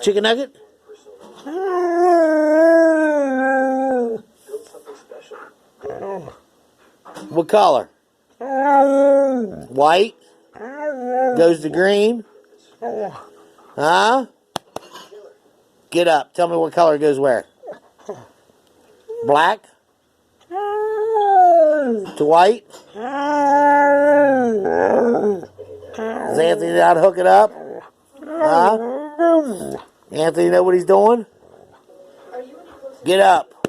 Chicken nugget? What color? White? Goes to green? Huh? Get up. Tell me what color goes where? Black? To white? Does Anthony know how to hook it up? Huh? Anthony know what he's doing? Get up.